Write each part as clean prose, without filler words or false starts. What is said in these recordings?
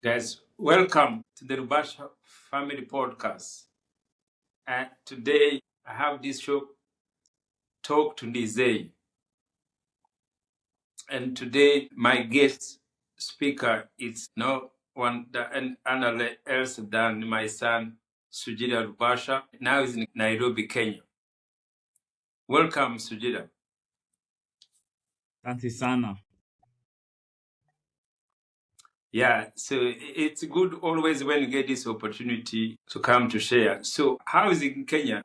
Guys, welcome to the Rubasha Family Podcast. And today I have this show, Talk to Ndizeye. And today my guest speaker is no one else than my son, Sujida Rubasha. Now he's in Nairobi, Kenya. Welcome, Sujida. Asante sana. Yeah, so it's good always when you get this opportunity to come to share. So, how is it in Kenya?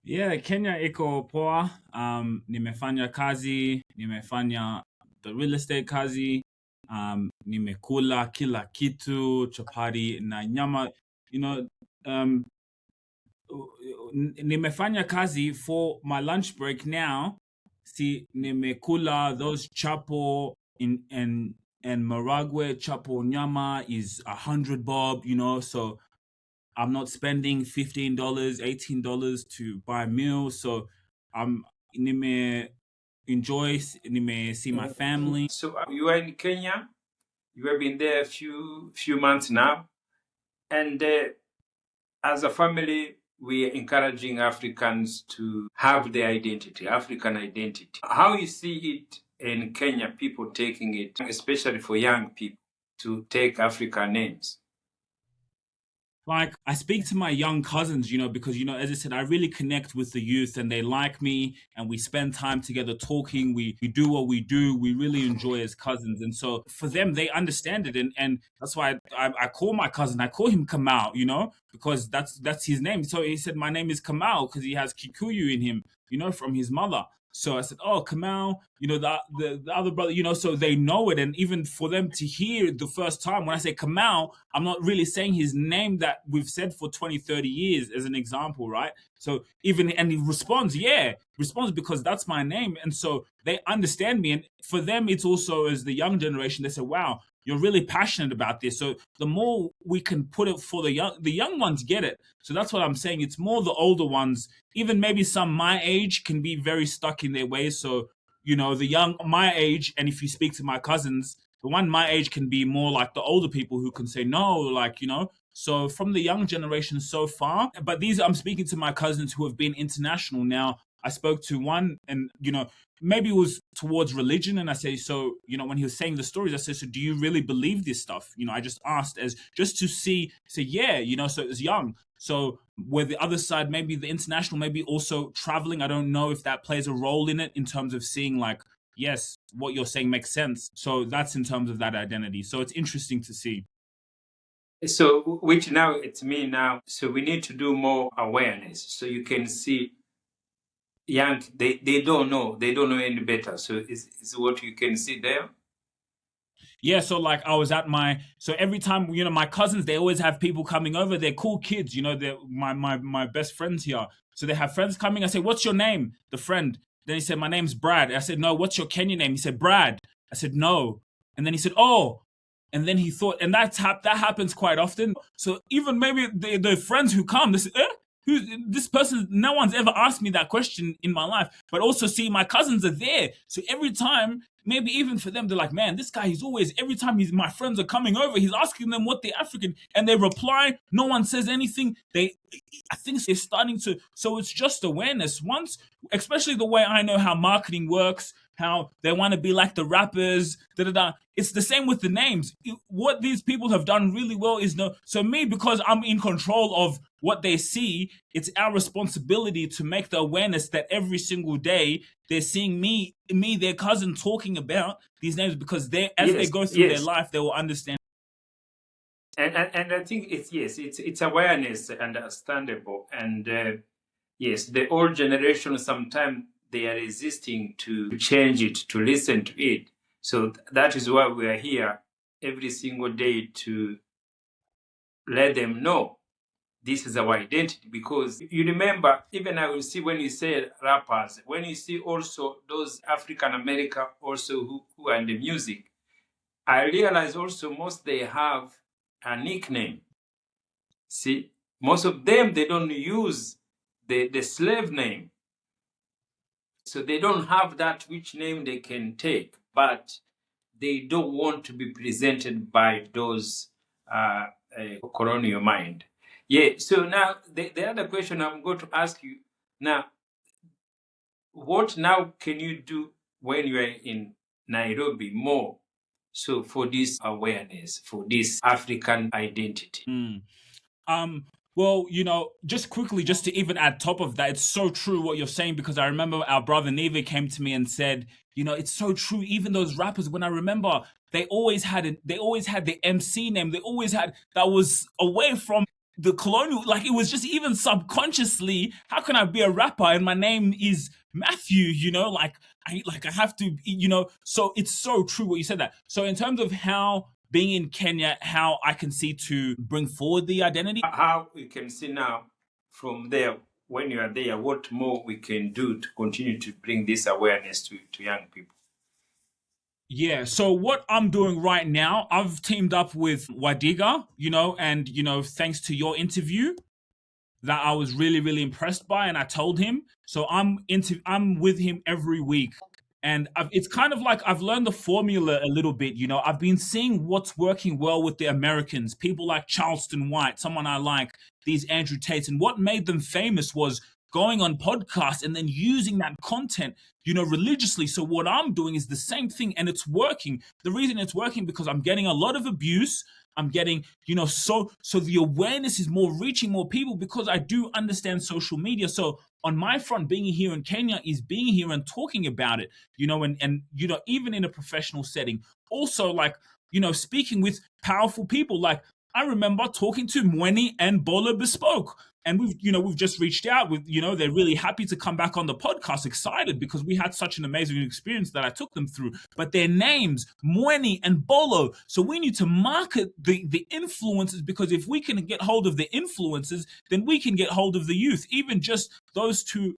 Yeah, Kenya iko poa. Nimefanya kazi, nimefanya the real estate kazi. Nimekula kila kitu, chapati na nyama. You know, um, nimefanya kazi for my lunch break now. Si nimekula those chapo and maragwe chapo nyama is 100 bob, so I'm not spending $15, $18 to buy meals. So I'm nime enjoy, nime see my family. So, you are in Kenya. You have been there a few months now, and as a family, we are encouraging Africans to have their identity, African identity. How you see it in Kenya, people taking it, especially for young people, to take African names? Like I speak to my young cousins, because as I said, I really connect with the youth and they like me and we spend time together talking. We do what we do. We really enjoy as cousins. And so for them, they understand it. And that's why I call my cousin, I call him Kamal, because that's his name. So he said, my name is Kamal because he has Kikuyu in him, from his mother. So I said, "Oh, Kamal, the other brother, so they know it." And even for them to hear the first time when I say Kamal, I'm not really saying his name that we've said for 20, 30 years as an example, right? So and he responds because that's my name. And so they understand me. And for them, it's also as the young generation, they say, "Wow, you're really passionate about this." So the more we can put it for the young ones get it. So that's what I'm saying. It's more the older ones, even maybe some my age can be very stuck in their ways. So, the young my age, and if you speak to my cousins, the one my age can be more like the older people who can say no, So from the young generation so far, but these I'm speaking to my cousins who have been international now. I spoke to one and maybe it was towards religion and I say, so, when he was saying the stories, I said, so do you really believe this stuff? I just asked as just to say, yeah, so it was young. So where the other side, maybe the international, maybe also traveling, I don't know if that plays a role in it in terms of seeing like, yes, what you're saying makes sense. So that's in terms of that identity. So it's interesting to see. So, which now it's me now. So we need to do more awareness. So you can see young, they don't know any better. So is what you can see there. Yeah, so like I was at so every time, my cousins, they always have people coming over. They're cool kids, they're my best friends here. So they have friends coming. I say, "What's your name?" The friend. Then he said, "My name's Brad." I said, "No, what's your Kenyan name?" He said, "Brad." I said, "No." And then he said, "Oh." And then he thought, and that happens quite often. So even maybe the friends who come, they say, who's this person? No one's ever asked me that question in my life. But also, see, my cousins are there. So every time, maybe even for them, they're like, "Man, this guy, he's always, every time my friends are coming over, he's asking them what they're African." And they reply, no one says anything. I think they're starting to, so it's just awareness. Once, especially the way I know how marketing works, how they want to be like the rappers, da da da. It's the same with the names. What these people have done really well is so me, because I'm in control of what they see, it's our responsibility to make the awareness that every single day they're seeing me, their cousin, talking about these names, because as they go through their life, they will understand. And I think it's awareness, understandable, and yes, the old generation sometimes they are resisting to change it, to listen to it. So that is why we are here every single day to let them know this is our identity. Because you remember, even I will see when you say rappers, when you see also those African American also who are in the music, I realize also most they have a nickname. See, most of them they don't use the slave name. So they don't have that which name they can take. But they don't want to be presented by those colonial mind. Yeah. So now the other question I'm going to ask you now, what now can you do when you are in Nairobi more? So for this awareness, for this African identity. Mm. Well, just quickly, just to even add top of that, it's so true what you're saying, because I remember our brother Neva came to me and said, it's so true. Even those rappers, when I remember, they always had the MC name. They always had that was away from the colonial. Like it was just even subconsciously. How can I be a rapper and my name is Matthew? I have to. So it's so true what you said that. So in terms of how being in Kenya, how I can see to bring forward the identity. How we can see now from there, when you are there, what more we can do to continue to bring this awareness to young people? Yeah, so what I'm doing right now, I've teamed up with Wadiga, and thanks to your interview that I was really, really impressed by, and I told him. So I'm with him every week. And it's kind of like I've learned the formula a little bit. I've been seeing what's working well with the Americans, people like Charleston White, someone I like, these Andrew Tates. And what made them famous was going on podcasts and then using that content, religiously. So what I'm doing is the same thing, and it's working. The reason it's working because I'm getting a lot of abuse. I'm getting, so the awareness is more reaching more people because I do understand social media. So on my front, being here in Kenya is being here and talking about it, and even in a professional setting. Also, like, speaking with powerful people. Like I remember talking to Mweni and Bola Bespoke. And we've just reached out with, they're really happy to come back on the podcast, excited because we had such an amazing experience that I took them through. But their names, Mweni and Bolo. So we need to market the influencers, because if we can get hold of the influencers, then we can get hold of the youth. Even just those two,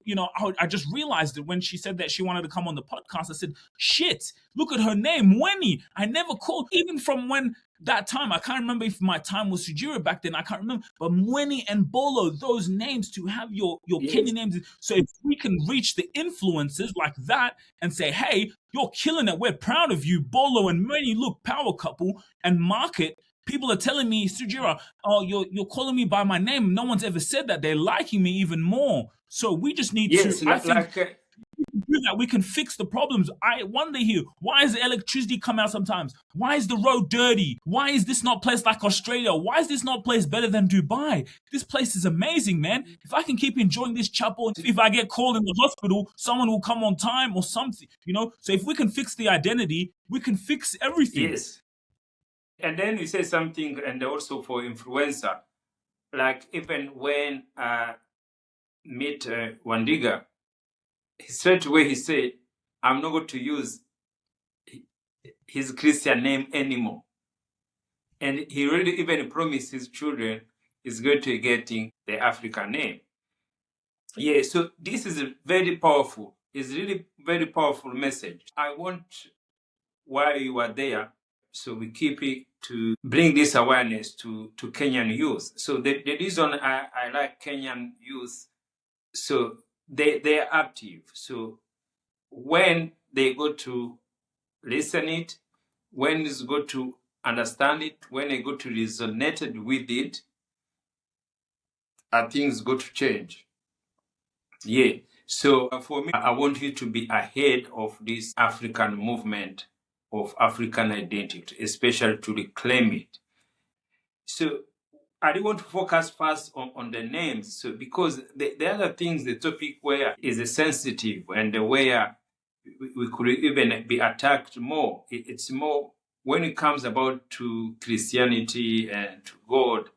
I just realized that when she said that she wanted to come on the podcast, I said, shit, look at her name, Mweni. I never called, even from when that time. I can't remember if my time was Sujira back then. I can't remember. But Mweni and Bolo, those names, to have your Yes. Kenyan names. So if we can reach the influencers like that and say, hey, you're killing it. We're proud of you. Bolo and Mweni, look, power couple, and market. People are telling me, Sujira, oh, you're calling me by my name. No one's ever said that. They're liking me even more. So we just need Yes, to, I think, do that. We can fix the problems. I wonder here, why is the electricity come out sometimes? Why is the road dirty? Why is this not placed like Australia? Why is this not placed better than Dubai? This place is amazing, man. If I can keep enjoying this chapel, if I get called in the hospital, someone will come on time or something, So if we can fix the identity, we can fix everything. Yes. And then you say something, and also for influencer, like even when meet Wandiga, straight away he said, I'm not going to use his Christian name anymore. And he really even promised his children he's going to getting the African name. Yeah, so this is very powerful. It's really very powerful message. I want, while you are there, so we keep it to bring this awareness to Kenyan youth. So the reason I like Kenyan youth, so they're active. So when they go to listen it, when it's go to understand it, when they go to resonate with it, things go to change. Yeah. So for me, I want you to be ahead of this African movement of African identity, especially to reclaim it. So I do want to focus first on the names. So because the other things, the topic where is sensitive and where we could even be attacked more. It's more when it comes about to Christianity and to God.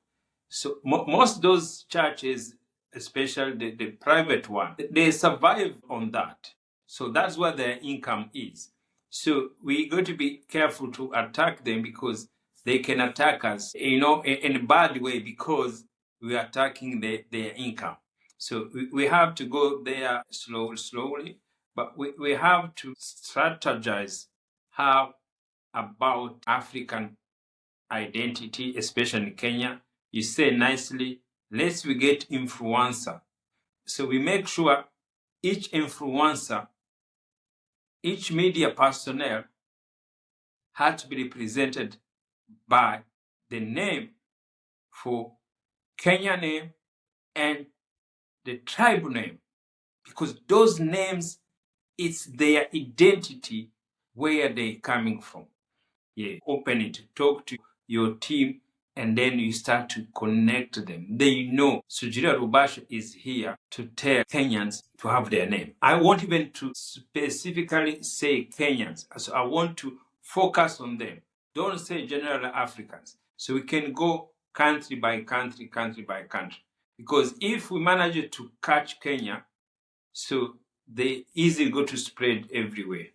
So most those churches, especially the private one, they survive on that. So that's where their income is. So we got to be careful to attack them, because they can attack us, in a bad way, because we are attacking their income. So we have to go there slowly, but we have to strategize how about African identity, especially in Kenya. You say nicely, let's we get influencer. So we make sure each influencer, each media personnel had to be represented by the name for Kenya name and the tribal name, because those names, it's their identity, where they're coming from. Yeah, open it, talk to your team, and then you start to connect them. They know Sugira Rubasha is here to tell Kenyans to have their name. I want even to specifically say Kenyans, so I want to focus on them. Don't say general Africans. So we can go country by country, country by country. Because if we manage to catch Kenya, so they easily go to spread everywhere.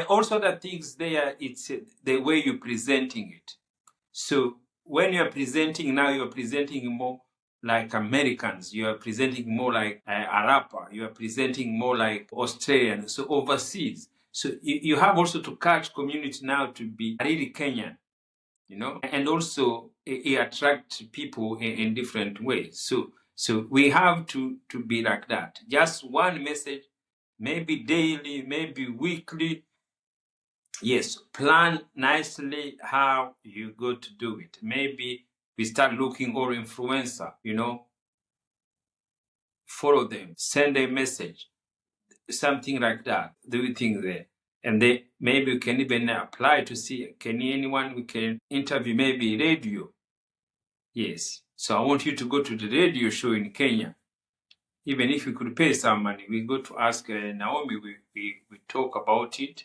Also, the things there, it's the way you're presenting it. So when you're presenting now, you're presenting more like Americans, you are presenting more like Arapa, you are presenting more like Australian, so overseas. So you have also to catch community now to be really Kenyan, and also attract people in different ways. So we have to be like that. Just one message, maybe daily, maybe weekly. Yes, plan nicely how you go to do it. Maybe we start looking or influencer, follow them, send a message, something like that. Do things there. And then maybe we can even apply to see, can anyone we can interview, maybe radio. Yes. So I want you to go to the radio show in Kenya. Even if you could pay some money, we go to ask Naomi, we talk about it,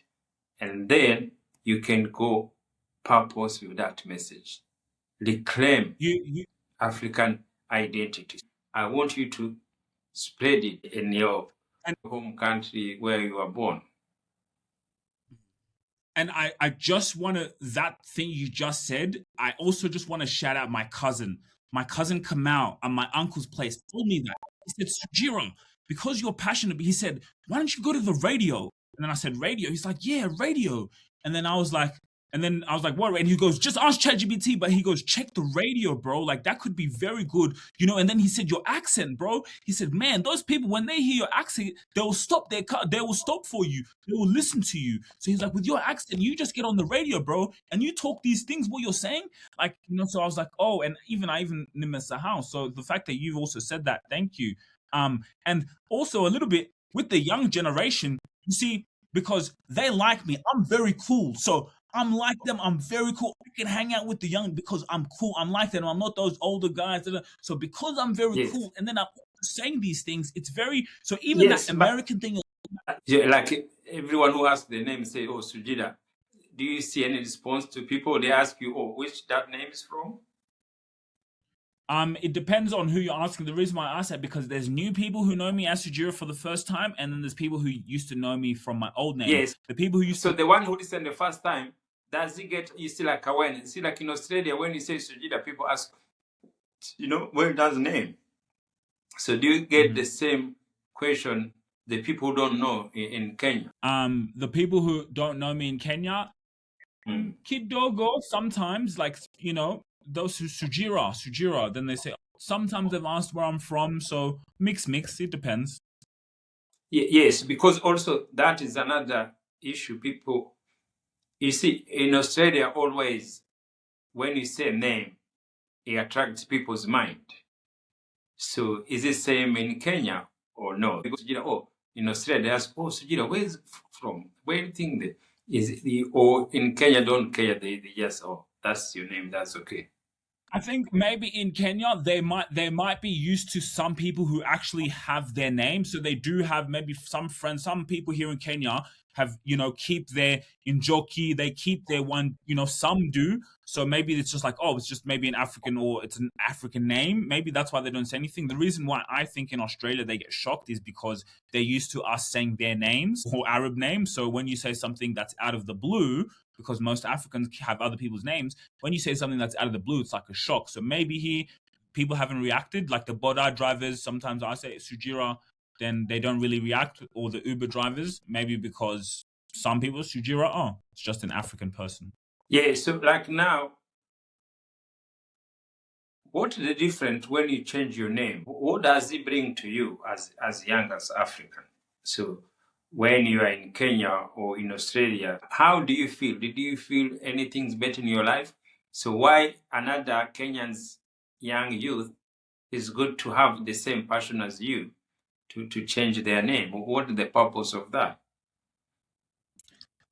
and then you can go purpose with that message. Reclaim African identity. I want you to spread it in your home country where you are born. And I just want to, that thing you just said, I also just want to shout out my cousin. My cousin Kamal at my uncle's place told me that. He said, Sujiro, because you're passionate, he said, why don't you go to the radio? And then I said, radio? He's like, yeah, radio. And then I was like, what? And he goes, just ask ChatGPT. But he goes, check the radio, bro. Like, that could be very good. And then he said, your accent, bro. He said, man, those people, when they hear your accent, they will stop their car. They will stop for you. They will listen to you. So he's like, with your accent, you just get on the radio, bro, and you talk these things, what you're saying. Like, so I was like, oh, and I even miss the house. So the fact that you've also said that, thank you. And also a little bit with the young generation, you see, because they like me, I'm very cool. So I'm like them. I'm very cool. I can hang out with the young because I'm cool. I'm like them. I'm not those older guys. So because I'm very cool, and then I'm saying these things, it's very, so even that American thing. Like everyone who asks the name say, oh, Sujida, do you see any response to people? They ask you, oh, which that name is from? It depends on who you're asking. The reason why I ask that, because there's new people who know me as Sujira for the first time, and then there's people who used to know me from my old name. Yes. The people who used So the one who listened the first time, does he get, you see like awareness? You see like in Australia, when you say Sujida, people ask, where does the name? So do you get the same question, the people who don't know in Kenya? The people who don't know me in Kenya, Kidogo, sometimes, like, those who Sujira, then they say, sometimes they've asked where I'm from, so mix, it depends. Yes, because also that is another issue. People, you see, in Australia, always, when you say name, it attracts people's mind. So is it same in Kenya or no? Because, in Australia, they ask, oh, Sujira, where is it from? Where do you think that is it? Or in Kenya, don't care. They just, oh, that's your name, that's okay. I think maybe in Kenya they might be used to some people who actually have their name, so they do have maybe some friends. Some people here in Kenya have keep their Njoki, they keep their one. Some do. So maybe it's just like, oh, it's just maybe an African, or it's an African name. Maybe that's why they don't say anything. The reason why I think in Australia they get shocked is because they're used to us saying their names or Arab names. So when you say something that's out of the blue, because most Africans have other people's names, when you say something that's out of the blue, it's like a shock. So maybe here, people haven't reacted. Like the Boda drivers, sometimes I say Sujira, then they don't really react. Or the Uber drivers, maybe because some people, Sujira, oh, it's just an African person. Yeah, so like now, what is the difference when you change your name? What does it bring to you as young as African? So when you are in Kenya or in Australia, how do you feel? Did you feel anything's better in your life? So why another Kenyan's young youth is good to have the same passion as you to change their name? What is the purpose of that?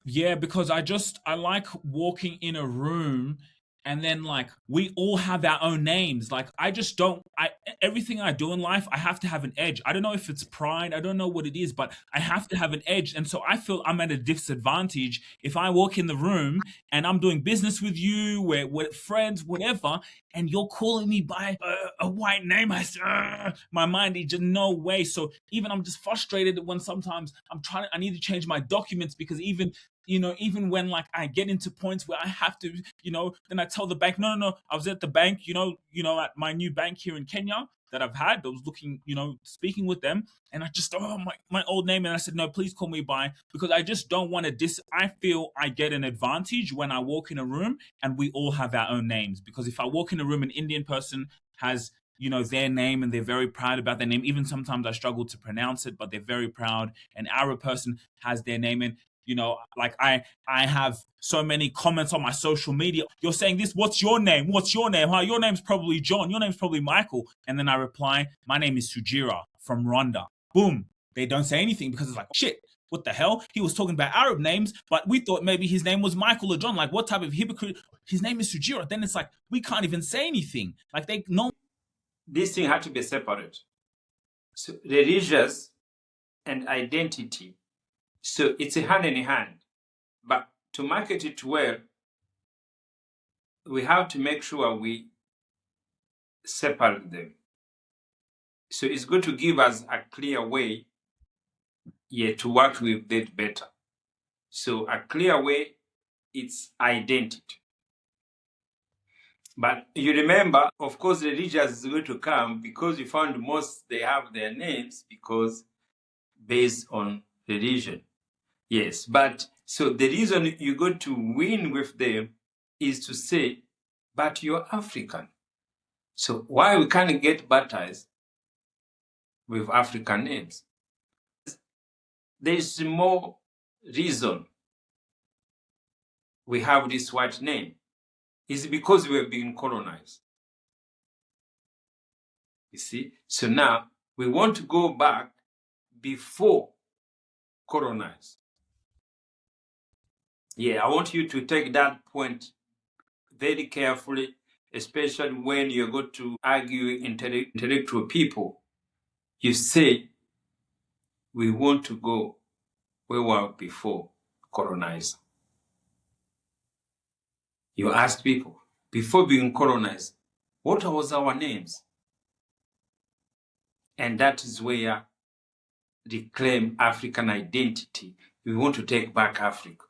Yeah, because I like walking in a room and then like we all have our own names. Like I just don't I everything I do in life, I have to have an edge. I don't know if it's pride, I don't know what it is, but I have to have an edge. And so I feel I'm at a disadvantage if I walk in the room and I'm doing business with you, we're friends, whatever, and you're calling me by a white name. My mind is just no way. So even I'm just frustrated when sometimes I need to change my documents because even when like I get into points where I have to, then I tell the bank, no, no, no, I was at the bank, at my new bank here in Kenya that I've had. I was looking, speaking with them, and I just my old name, and I said, no, please call me by, because I just don't want to I feel I get an advantage when I walk in a room and we all have our own names. Because if I walk in a room, an Indian person has their name and they're very proud about their name. Even sometimes I struggle to pronounce it, but they're very proud. An Arab person has their name, and like I have so many comments on my social media. You're saying this, what's your name? What's your name? Huh? Your name's probably John. Your name's probably Michael. And then I reply, my name is Sujira from Rwanda. Boom. They don't say anything because it's like, shit, what the hell? He was talking about Arab names, but we thought maybe his name was Michael or John. Like, what type of hypocrite? His name is Sujira. Then it's like, we can't even say anything. Like, they know. This thing had to be separate. So religious and identity. So it's a hand in hand. But to market it well, we have to make sure we separate them. So it's good to give us a clear way, to work with that better. So a clear way, it's identity. But you remember, of course, the religious is going to come because you found most they have their names because based on religion. Yes, but so the reason you go to win with them is to say, but you're African. So why we can't get baptized with African names? There's more reason we have this white name. Is because we have been colonized. You see? So now we want to go back before colonized. Yeah, I want you to take that point very carefully, especially when you go to argue intellectual people. You say, we want to go where we were before colonized. You ask people, before being colonized, what was our names? And that is where reclaim African identity. We want to take back Africa.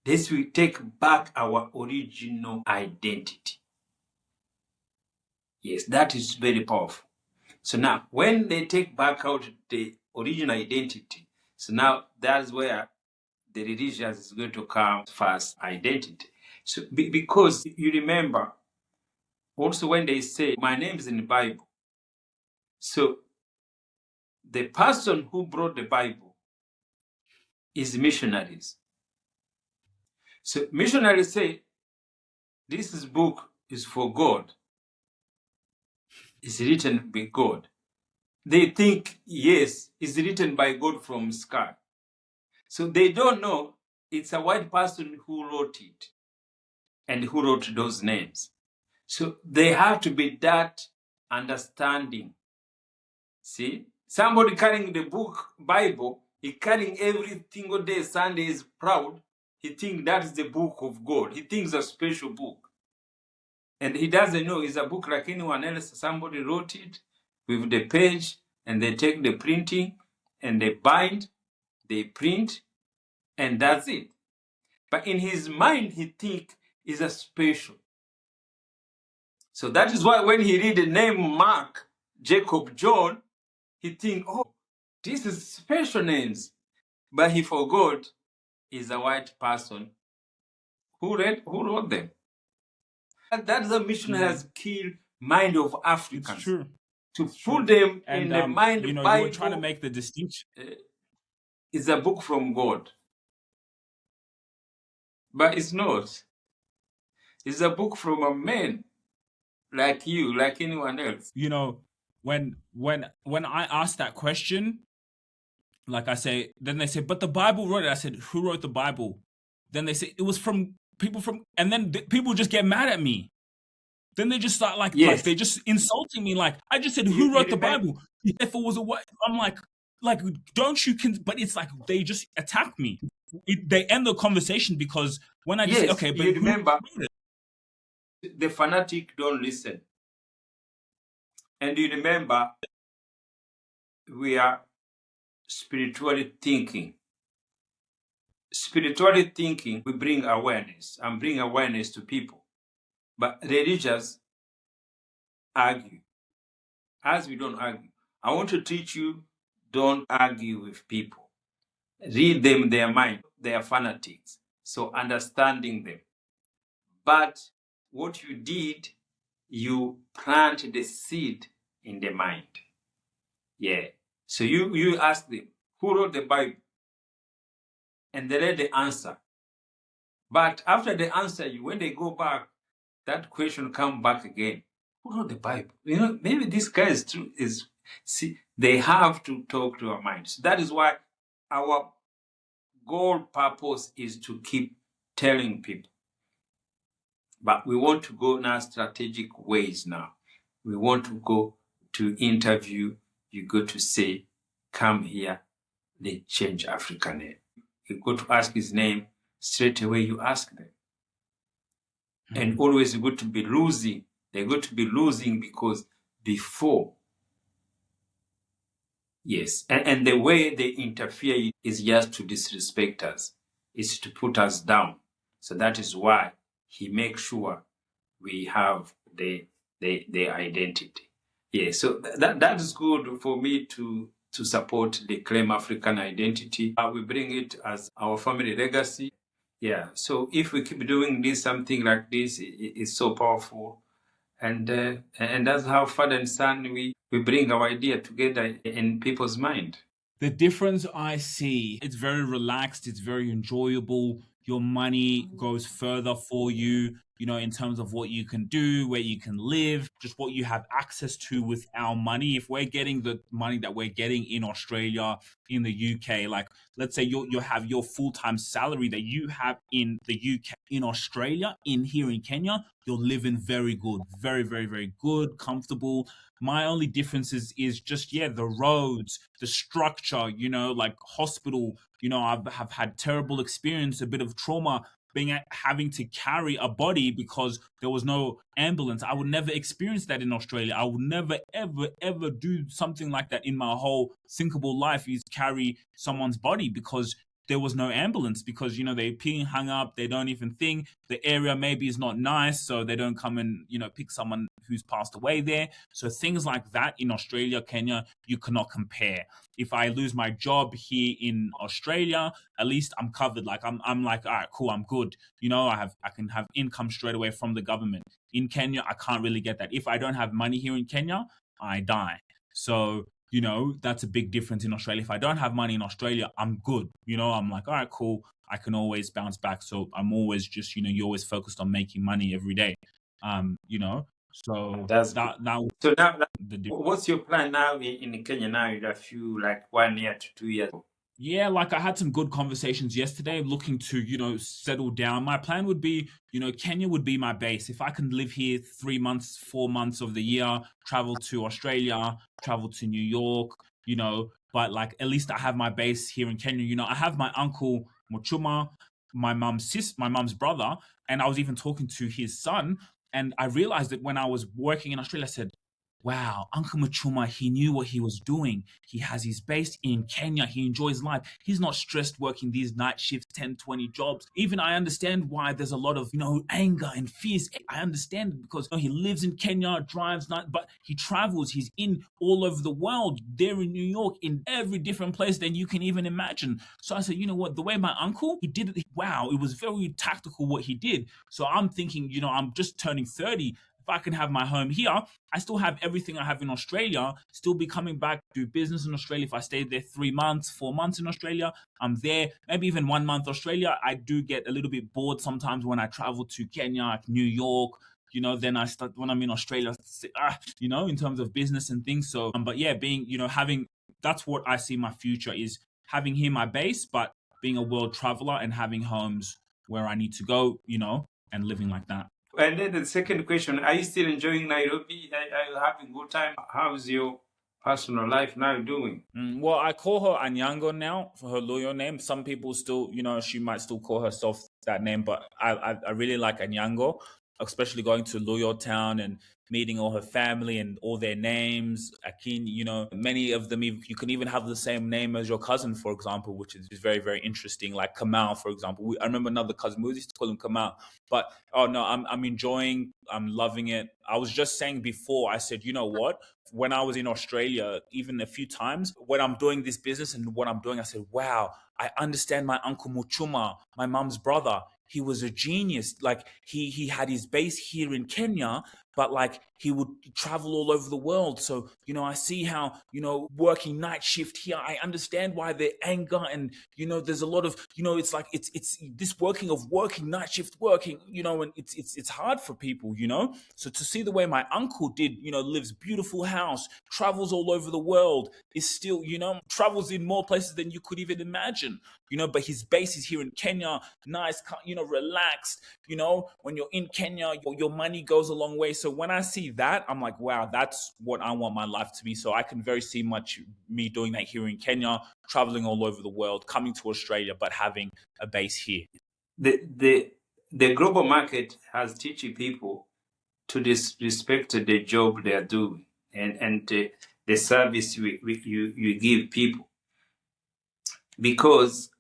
This will take back our original identity. Yes, that is very powerful. So now, when they take back out the original identity, so now that's where the religious is going to come first, identity. So because you remember, also when they say, my name is in the Bible, so the person who brought the Bible is missionaries. So missionaries say, this book is for God. It's written by God. They think, yes, it's written by God from sky. So they don't know it's a white person who wrote it and who wrote those names. So they have to be that understanding. See, somebody carrying the book Bible, he carrying every single day, Sunday is proud. He thinks that is the book of God. He thinks a special book. And he doesn't know it's a book like anyone else. Somebody wrote it with the page, and they take the printing and they bind, they print, and that's it. But in his mind, he thinks it's a special. So that is why when he read the name Mark, Jacob, John, he think, oh, this is special names. But he forgot is a white person who wrote them. That's the mission has killed mind of Africans. It's true. To put them And in the mind you were trying to Bible. make the distinction. It's a book from God. But it's not. It's a book from a man like you, like anyone else. You know, when I asked that question, like I say, then they say, but the Bible wrote it. I said, who wrote the Bible? Then they say it was from people from, and then people just get mad at me. Then they just start like Yes. they just insulting me. Like I just said, You, who you wrote the remember? Bible? If it was a what? I'm like don't you? But it's like they just attack me. They end the conversation because when I just say, Yes, okay, but you who remember wrote it? the fanatic don't listen. And you remember we are spiritually thinking. Spiritually thinking, we bring awareness and bring awareness to people. But religious argue. As we don't argue, I want to teach you don't argue with people. Read them their mind. They are fanatics. So understanding them. But what you did, you plant the seed in the mind. Yeah. So you ask them, who wrote the Bible? And they read the answer. But after they answer you, when they go back, that question come back again. Who wrote the Bible? You know, maybe this guy is true. Is see, they have to talk to our minds. That is why our goal purpose is to keep telling people. But we want to go now strategic ways now. We want to go to interview. You go to say, come here, they change African name. You go to ask his name, straight away you ask them. And always good to be losing. They're going to be losing because before, yes, and the way they interfere is just to disrespect us, is to put us down. So that is why he makes sure we have the identity. Yeah, so that is good for me to support the Claim African Identity. We bring it as our family legacy. Yeah, so if we keep doing this, something like this is so powerful. And that's how father and son, we bring our idea together in people's mind. The difference I see, it's very relaxed, it's very enjoyable. Your money goes further for you, you know, in terms of what you can do, where you can live, just what you have access to with our money. If we're getting the money that we're getting in Australia, in the UK, like let's say you have your full-time salary that you have in the UK, in Australia, in here in Kenya, you're living very good, very, very, very good, comfortable. My only difference is just the roads, the structure, you know, like hospital. You know, have had terrible experience, a bit of trauma having to carry a body because there was no ambulance. I would never experience that in Australia. I would never ever ever do something like that in my whole thinkable life, is carry someone's body because there was no ambulance, because you know they peeing hung up, they don't even think the area maybe is not nice, so they don't come and you know pick someone who's passed away there. So things like that in Australia, Kenya, you cannot compare. If I lose my job here in Australia, at least I'm covered. Like I'm like, all right, cool, I'm good. You know, I can have income straight away from the government. In Kenya, I can't really get that. If I don't have money here in Kenya, I die. So you know, that's a big difference in Australia. If I don't have money in Australia, I'm good. You know, I'm like, all right, cool. I can always bounce back. So I'm always just, you know, you're always focused on making money every day. You know, so That's good. that So now, the what's your plan now in Kenya now? You have few like 1 year to 2 years. Yeah, like I had some good conversations yesterday, looking to, you know, settle down. My plan would be, you know, Kenya would be my base. If I can live here 3 months, 4 months of the year, travel to Australia, travel to New York, you know, but like at least I have my base here in Kenya. You know, I have my uncle Mochuma, my mum's brother, and I was even talking to his son. And I realized that when I was working in Australia, I said, wow, Uncle Machuma, he knew what he was doing. He has his base in Kenya. He enjoys life. He's not stressed working these night shifts, 10, 20 jobs. Even I understand why there's a lot of, you know, anger and fears. I understand it because you know, he lives in Kenya, drives night, but he travels. He's in all over the world, there in New York, in every different place than you can even imagine. So I said, you know what, the way my uncle, he did it, wow, it was very tactical what he did. So I'm thinking, you know, I'm just turning 30. if I can have my home here, I still have everything I have in Australia, still be coming back, do business in Australia. If I stay there 3 months, 4 months in Australia, I'm there, maybe even 1 month Australia. I do get a little bit bored sometimes when I travel to Kenya, New York, then I start when I'm in Australia, in terms of business and things. So, but yeah, being, having, that's what I see my future is, having here my base, but being a world traveler and having homes where I need to go, and living like that. And then the second question, are you still enjoying Nairobi? Are you having good time? How's your personal life now doing? Well, I call her Anyango now for her loyal name. Some people still, she might still call herself that name, but I really like Anyango, especially going to Loyal Town and meeting all her family and all their names. Akin, many of them, you can even have the same name as your cousin, for example, which is very, very interesting. Like Kamal, for example. I remember another cousin, we used to call him Kamal. But, oh no, I'm enjoying, I'm loving it. I was just saying before, I said, you know what? When I was in Australia, even a few times, when I'm doing this business and what I'm doing, I said, wow, I understand my uncle Muchuma, my mom's brother. He was a genius. Like he had his base here in Kenya, but like he would travel all over the world. So, I see how, working night shift here, I understand why their anger and, there's a lot of, it's like, it's this working night shift working, and it's hard for people, So to see the way my uncle did, lives beautiful house, travels all over the world, is still, travels in more places than you could even imagine, but his base is here in Kenya, nice, relaxed, when you're in Kenya, your money goes a long way. So when I see that, I'm like, wow, that's what I want my life to be. So I can very see much me doing that here in Kenya, traveling all over the world, coming to Australia, but having a base here. The global market has teaching people to respect the job they are doing and the service you give people, because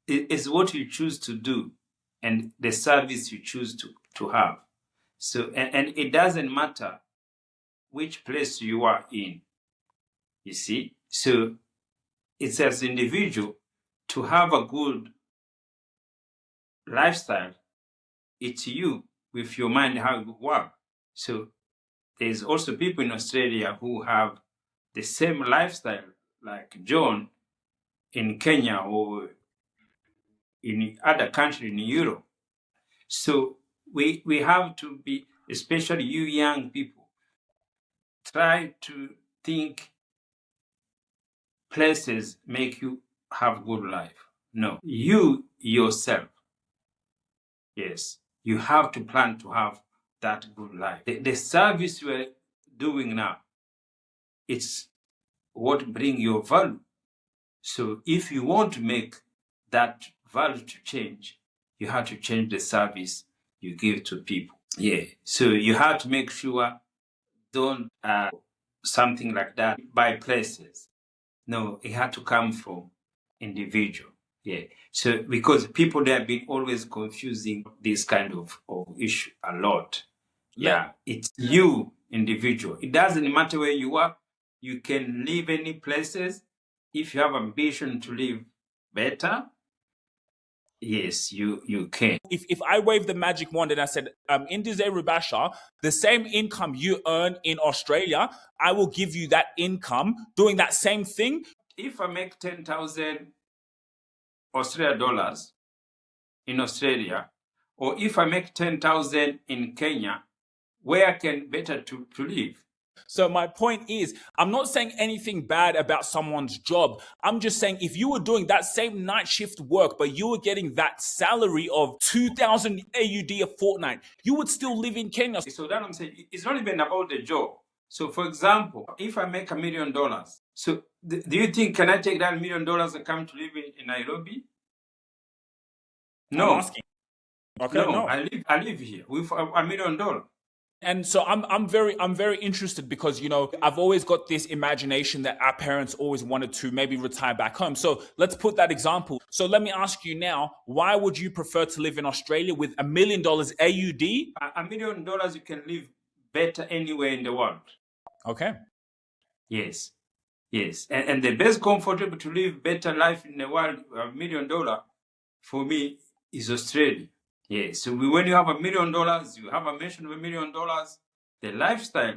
it's what you choose to do and the service you choose to have. So, and it doesn't matter which place you are in, you see. So it's as individual to have a good lifestyle. It's you with your mind how it work. So there's also people in Australia who have the same lifestyle like John in Kenya or in other country in Europe. So we have to be, especially you young people, try to think places make you have good life. No, you yourself, yes, you have to plan to have that good life. The service you are doing now, it's what bring your value. So if you want to make that value to change, you have to change the service you give to people. Yeah. So you have to make sure don't something like that by places. No, it had to come from individual. Yeah. So because people they have been always confusing this kind of issue a lot. Yeah. It's you individual. It doesn't matter where you are. You can live any places. If you have ambition to live better, yes, you can. If I wave the magic wand and I said, Ndizeye Rubasha, the same income you earn in Australia, I will give you that income doing that same thing. If I make 10,000 Australian dollars in Australia, or if I make 10,000 in Kenya, where can better to live? So my point is, I'm not saying anything bad about someone's job. I'm just saying if you were doing that same night shift work, but you were getting that salary of 2,000 AUD a fortnight, you would still live in Kenya. So that I'm saying, it's not even about the job. So for example, if I make $1 million, so do you think, can I take that $1 million and come to live in Nairobi? No. I'm asking. Okay, no. I live here with $1 million. And so I'm very interested because, I've always got this imagination that our parents always wanted to maybe retire back home. So let's put that example. So let me ask you now, why would you prefer to live in Australia with $1 million AUD? $1 million, you can live better anywhere in the world. Okay. Yes. And the best comfortable to live better life in the world, $1 million, for me, is Australia. Yeah, so when you have $1 million, you have a mission of $1 million, The lifestyle,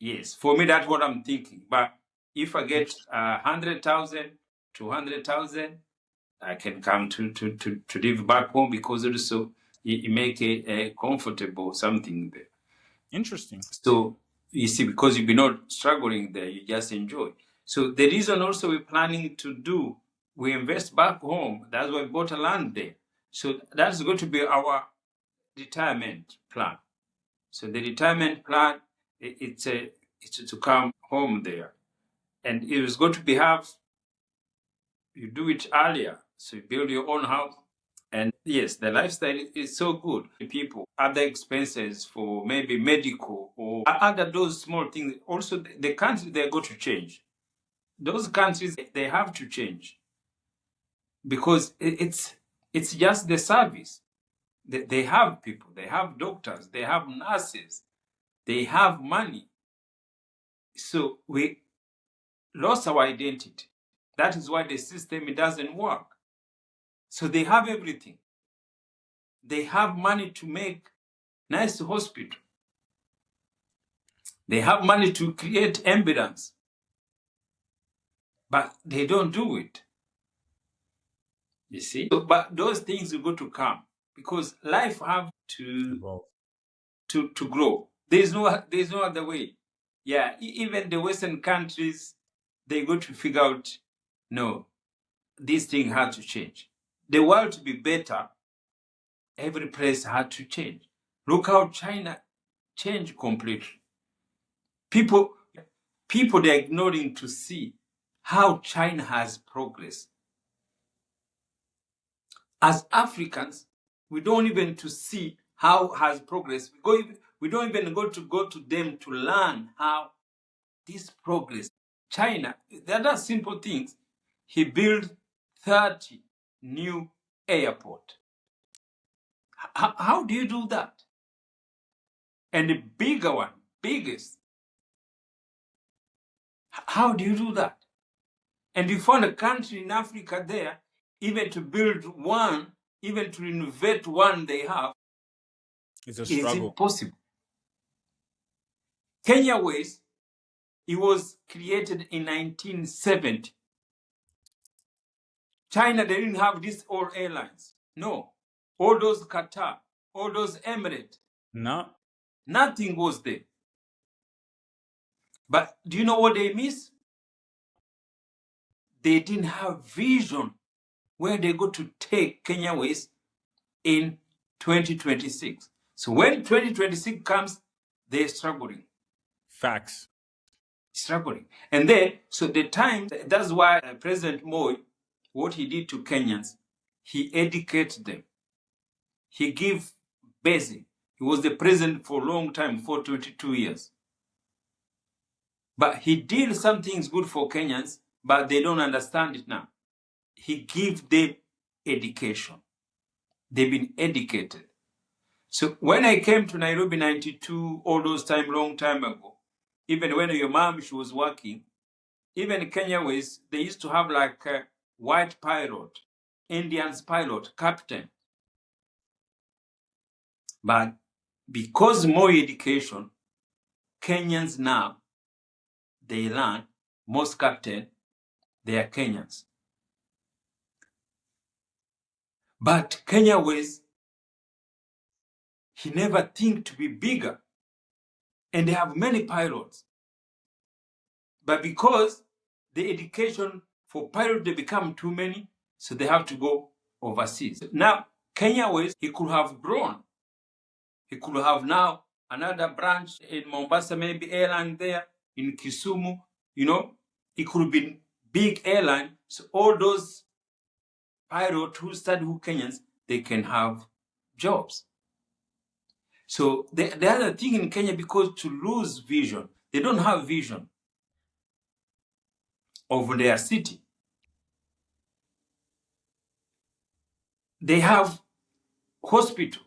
yes, for me, that's what I'm thinking. But if I get 100,000, 200,000, I can come to live back home because also you make a comfortable something there. Interesting. So you see, because you've been not struggling there, you just enjoy. So the reason also we're planning to do, we invest back home. That's why we bought a land there. So that's going to be our retirement plan. So the retirement plan, it's to come home there, and it is going to be you do it earlier. So you build your own house. And yes, the lifestyle is so good. People, other expenses for maybe medical or other those small things. Also, the country they're going to change. Those countries they have to change because it's just the service. They have people, they have doctors, they have nurses, they have money. So we lost our identity. That is why the system it doesn't work. So they have everything. They have money to make nice hospital. They have money to create ambulance, but they don't do it. You see? So, but those things are going to come because life have to grow. There's no other way. Yeah, even the Western countries, they go to figure out, no, this thing had to change. The world to be better, every place had to change. Look how China changed completely. People they're ignoring to see how China has progressed. As Africans, we don't even to see how has progressed. We don't even go to them to learn how this progress. China, the other simple things, he built 30 new airport. How do you do that? And the bigger one, biggest, how do you do that? And you find a country in Africa there, even to build one, even to renovate one they have, It's a is struggle. impossible. Kenya Ways, it was created in 1970. China, they didn't have these all airlines. No. All those Qatar, all those Emirates, No. nothing was there. But do you know what they miss? They didn't have vision where they go to take Kenya Ways in 2026. So when 2026 comes, they're struggling. Facts. Struggling. And then, so the time, that's why President Moi, what he did to Kenyans, he educated them. He gave basic. He was the president for a long time, for 22 years. But he did some things good for Kenyans, but they don't understand it now. He gave them education. They've been educated. So when I came to Nairobi 92, all those time, long time ago, even when your mom, she was working, even Kenya Ways, they used to have like a white pilot, Indians pilot, captain. But because more education, Kenyans now, they learn, most captain, they are Kenyans. But Kenya Ways, he never think to be bigger. And they have many pilots. But because the education for pilots, they become too many, so they have to go overseas. Now, Kenya Ways, he could have grown. He could have now another branch in Mombasa, maybe airline there, in Kisumu, it could have been big airline. So all those pilots who study who Kenyans, they can have jobs. So the other thing in Kenya, because to lose vision, they don't have vision of their city. They have hospital.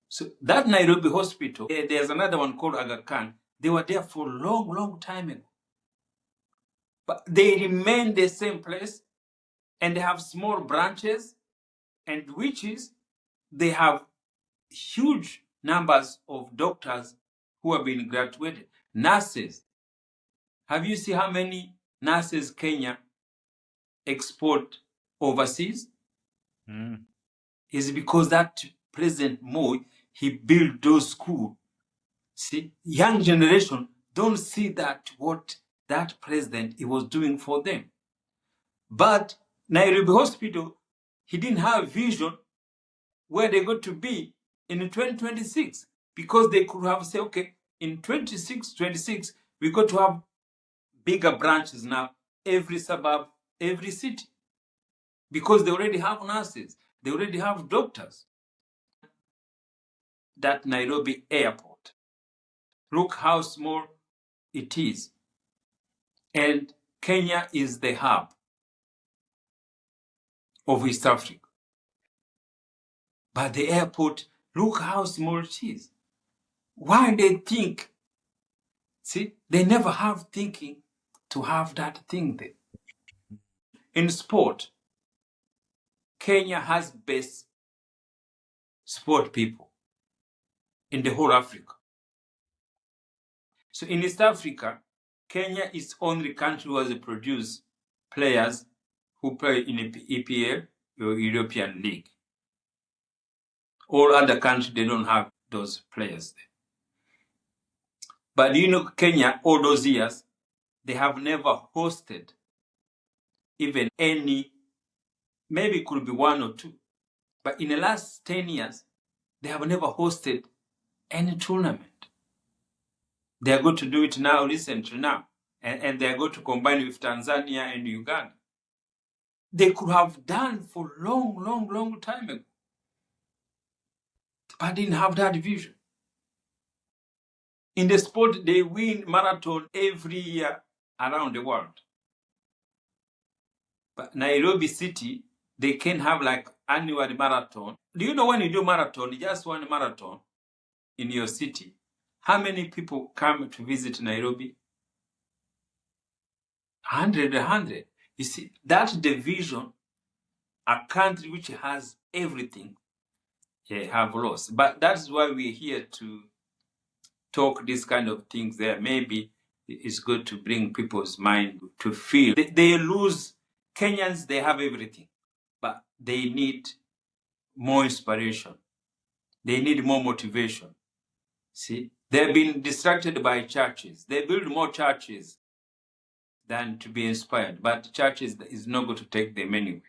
So that Nairobi hospital, there's another one called Aga Khan. They were there for a long, long time ago. But they remain the same place, and they have small branches, and which is they have huge numbers of doctors who have been graduated. Nurses. Have you seen how many nurses Kenya export overseas? Is because that President Moi, he built those schools. See, young generation don't see that what that president he was doing for them. But Nairobi Hospital, he didn't have vision where they got to be in 2026, because they could have said, okay, in 26, we got to have bigger branches now, every suburb, every city, because they already have nurses, they already have doctors. That Nairobi airport, look how small it is. And Kenya is the hub of East Africa. But the airport, look how small it is. Why they think? See, they never have thinking to have that thing there. In sport, Kenya has best sport people in the whole Africa. So in East Africa, Kenya is only country who has produced players who play in EPL or European League. All other countries, they don't have those players there. But you know, Kenya, all those years, they have never hosted even any, maybe it could be one or two. But in the last 10 years, they have never hosted any tournament. They are going to do it now, recently now. And they are going to combine with Tanzania and Uganda. They could have done for long time ago. But didn't have that vision. In the sport, they win marathon every year around the world. But Nairobi City, they can have like annual marathon. Do you know when you do marathon, just one marathon in your city, how many people come to visit Nairobi? 100. You see, that's the vision. A country which has everything, have lost. But that's why we're here to talk these kind of things there. Maybe it's good to bring people's mind to feel. They lose. Kenyans, they have everything, but they need more inspiration. They need more motivation. See, they've been distracted by churches. They build more churches than to be inspired, but churches is not going to take them anywhere.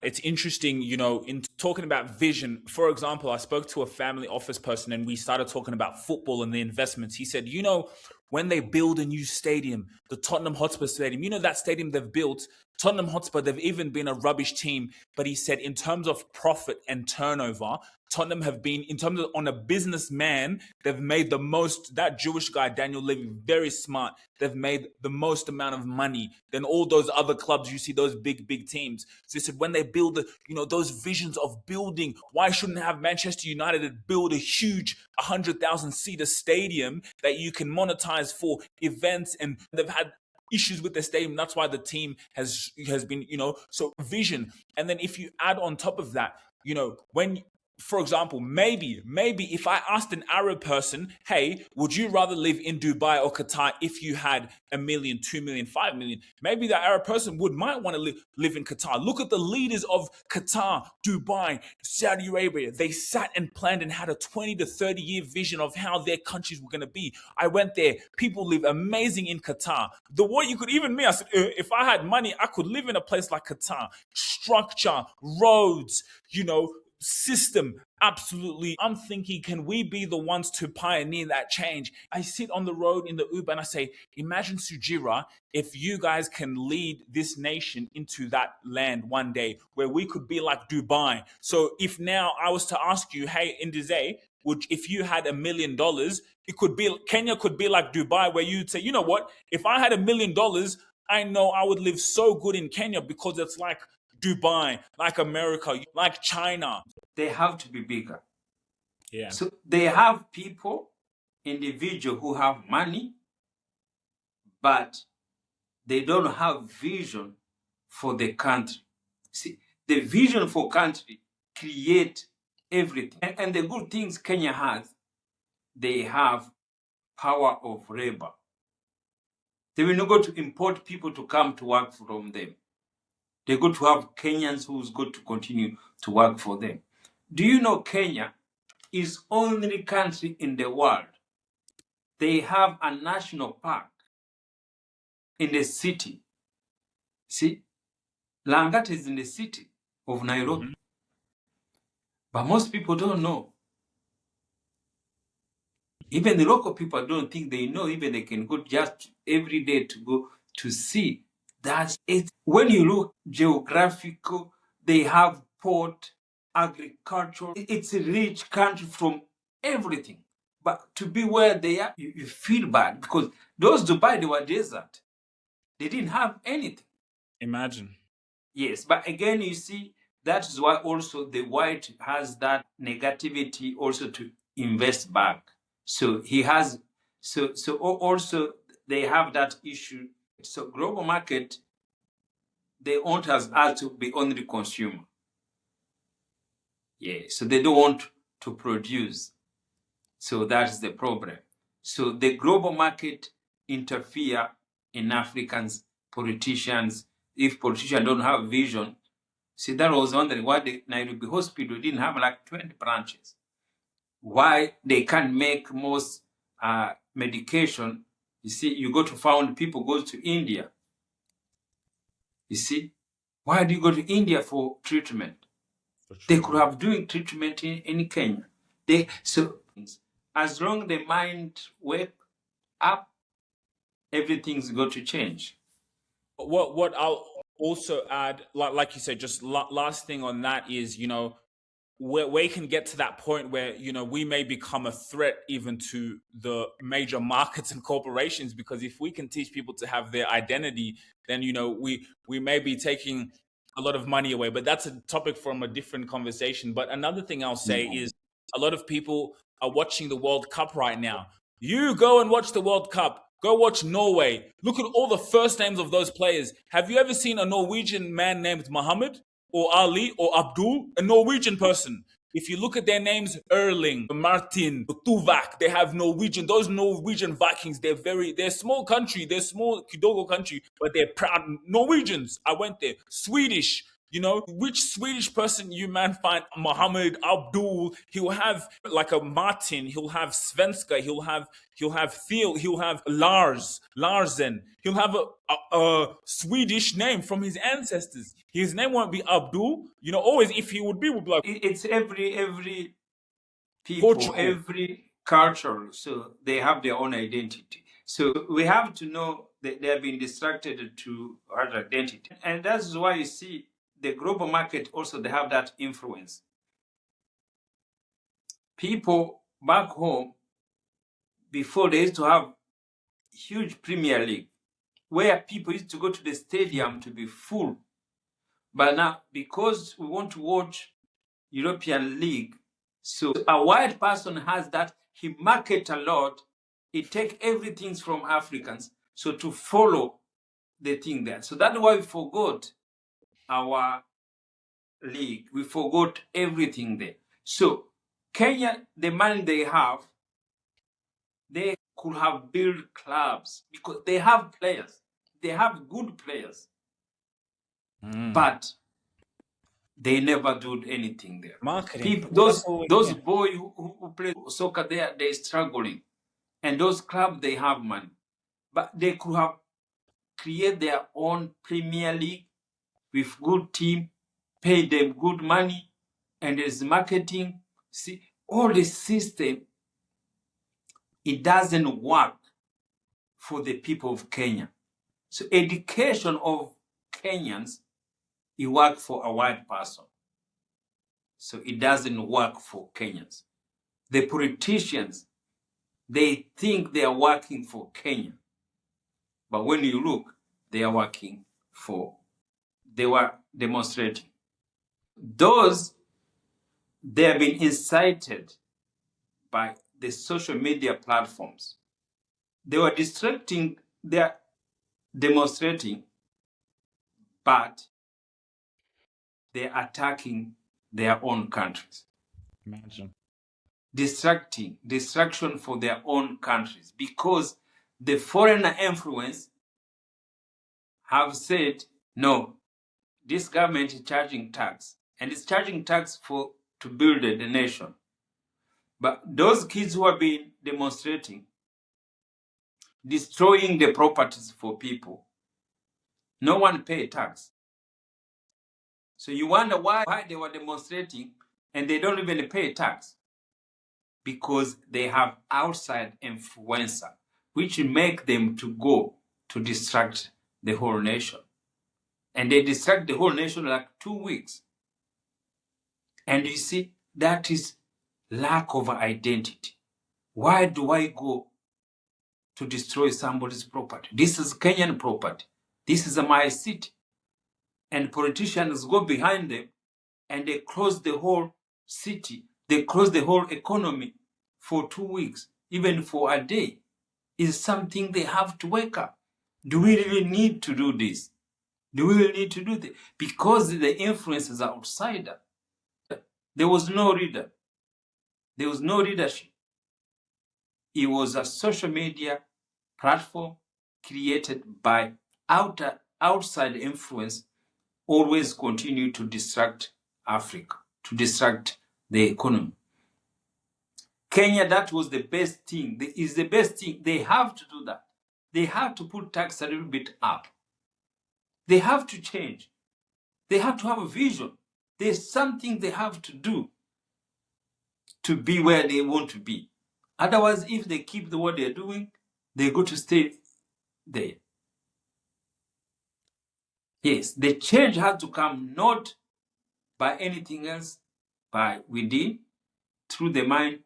It's interesting, you know, in talking about vision. For example, I spoke to a family office person and we started talking about football and the investments. He said, you know, when they build a new stadium, the Tottenham Hotspur Stadium, you know, that stadium they've built, Tottenham Hotspur, they've even been a rubbish team. But he said, in terms of profit and turnover, Tottenham have been, in terms of on a businessman, they've made the most. That Jewish guy, Daniel Levy, very smart. They've made the most amount of money than all those other clubs. You see those big teams. So he said, when they build, you know, those visions of building, why shouldn't have Manchester United build a huge 100,000 seater stadium that you can monetize for events? And they've had issues with the stadium. That's why the team has been, you know, so vision. And then if you add on top of that, you know, when, for example, maybe if I asked an Arab person, hey, would you rather live in Dubai or Qatar if you had $1 million, $2 million, $5 million? Maybe the Arab person might want to live in Qatar. Look at the leaders of Qatar, Dubai, Saudi Arabia. They sat and planned and had a 20 to 30 year vision of how their countries were going to be. I went there. People live amazing in Qatar. I said, if I had money, I could live in a place like Qatar. Structure, roads, you know, system, absolutely. I'm thinking, can we be the ones to pioneer that change? I sit on the road in the Uber and I say, imagine Sujira, if you guys can lead this nation into that land one day where we could be like Dubai. So if now I was to ask you, hey, Ndizeye, if you had $1 million, Kenya could be like Dubai, where you'd say, you know what, if I had $1 million, I know I would live so good in Kenya because it's like Dubai, like America, like China. They have to be bigger. Yeah. So they have people, individuals who have money, but they don't have vision for the country. See, the vision for country create everything. And the good things Kenya has, they have power of labor. They will not go to import people to come to work from them. They're going to have Kenyans who's going to continue to work for them. Do you know Kenya is only country in the world? They have a national park in the city. See, Langat is in the city of Nairobi. Mm-hmm. But most people don't know. Even the local people don't think they know. Even they can go just every day to go to see. That's it. When you look geographical, they have port, agriculture. It's a rich country from everything. But to be where they are, you feel bad because those Dubai, they were desert. They didn't have anything. Imagine. Yes, but again, you see, that is why also the white has that negativity also to invest back. So he has, also they have that issue. So global market, they want us to be only consumer. Yeah, so they don't want to produce. So that's the problem. So the global market interfere in Africans, politicians. If politicians don't have vision, see, that was wondering why the Nairobi hospital didn't have like 20 branches. Why they can't make most medication. You see, you go to found people go to India. You see, why do you go to India for treatment? They could have doing treatment in Kenya. So as long the mind wake up, everything's going to change. What I'll also add, like you said, just last thing on that is, where we can get to that point where we may become a threat even to the major markets and corporations, because if we can teach people to have their identity, then we may be taking a lot of money away. But that's a topic from a different conversation. But another thing I'll say is, a lot of people are watching the World Cup right now. You go and watch the World Cup. Go watch Norway. Look at all the first names of those players. Have you ever seen a Norwegian man named Mohammed or Ali or Abdul? A Norwegian person. If you look at their names, Erling, Martin, Tuvak, they have Norwegian. Those Norwegian Vikings, they're small country. They're small Kidogo country, but they're proud Norwegians. I went there. Swedish. Which Swedish person you man find Mohammed, Abdul? He'll have like a Martin. He'll have Svenska. He'll have Theo. He'll have Larsen. He'll have a Swedish name from his ancestors. His name won't be Abdul. Always if he would be like It's every people, Portugal. every culture, so they have their own identity. So we have to know that they have been distracted to our identity. And that's why you see the global market also, they have that influence. People back home, before they used to have huge Premier League, where people used to go to the stadium to be full. But now, because we want to watch European League, so a white person has that, he market a lot, he take everything from Africans, so to follow the thing there. So that's why we forgot our league. We forgot everything there. So Kenya, the money they have, they could have built clubs because they have players. They have good players. But they never do anything there. Marketing. Those boys who play soccer there, they're struggling. And those clubs, they have money. But they could have created their own Premier League with good team, pay them good money, and there's marketing. See, all the system, it doesn't work for the people of Kenya. So education of Kenyans, it works for a white person. So it doesn't work for Kenyans. The politicians, they think they are working for Kenya. But when you look, they are they were demonstrating. Those, they have been incited by the social media platforms. They were distracting, they're demonstrating, but they're attacking their own countries. Imagine. Destruction for their own countries, because the foreigner influence have said, no, this government is charging tax, and it's charging tax to build the nation. But those kids who have been demonstrating, destroying the properties for people, no one pay tax. So you wonder why they were demonstrating and they don't even pay tax, because they have outside influencer, which make them to go to distract the whole nation. And they distract the whole nation like 2 weeks. And you see, that is lack of identity. Why do I go to destroy somebody's property? This is Kenyan property. This is my city. And politicians go behind them and they close the whole city. They close the whole economy for 2 weeks, even for a day. Is something they have to wake up. Do we really need to do this? Do we really need to do this? Because the influence is outsider. There was no leader. There was no leadership. It was a social media platform created by outside influence, always continue to distract Africa, to distract the economy. Kenya, that was the best thing. Is the best thing. They have to do that. They have to put tax a little bit up. They have to change. They have to have a vision. There's something they have to do to be where they want to be. Otherwise, if they keep what they're doing, they're going to stay there. Yes, the change has to come not by anything else, by within, through the mind,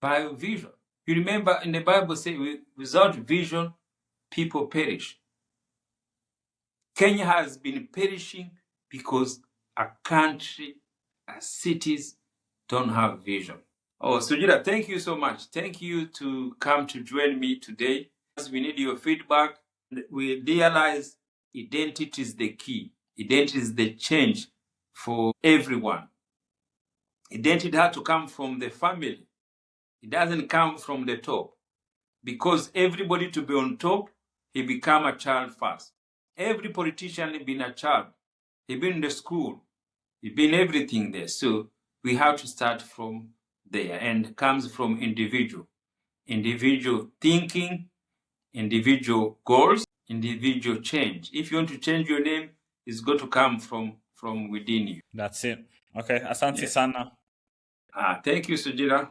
by vision. You remember in the Bible say, without vision, people perish. Kenya has been perishing because a country, cities don't have vision. Oh, Sujira, thank you so much. Thank you to come to join me today. We need your feedback. We realize identity is the key. Identity is the change for everyone. Identity has to come from the family. It doesn't come from the top. Because everybody to be on top, he become a child first. Every politician has been a child. He been in the school. He been everything there. So we have to start from there, and comes from individual thinking, individual goals, individual change. If you want to change your name, it's got to come from within you. That's it. Okay, asante sana. Thank you, Sujira.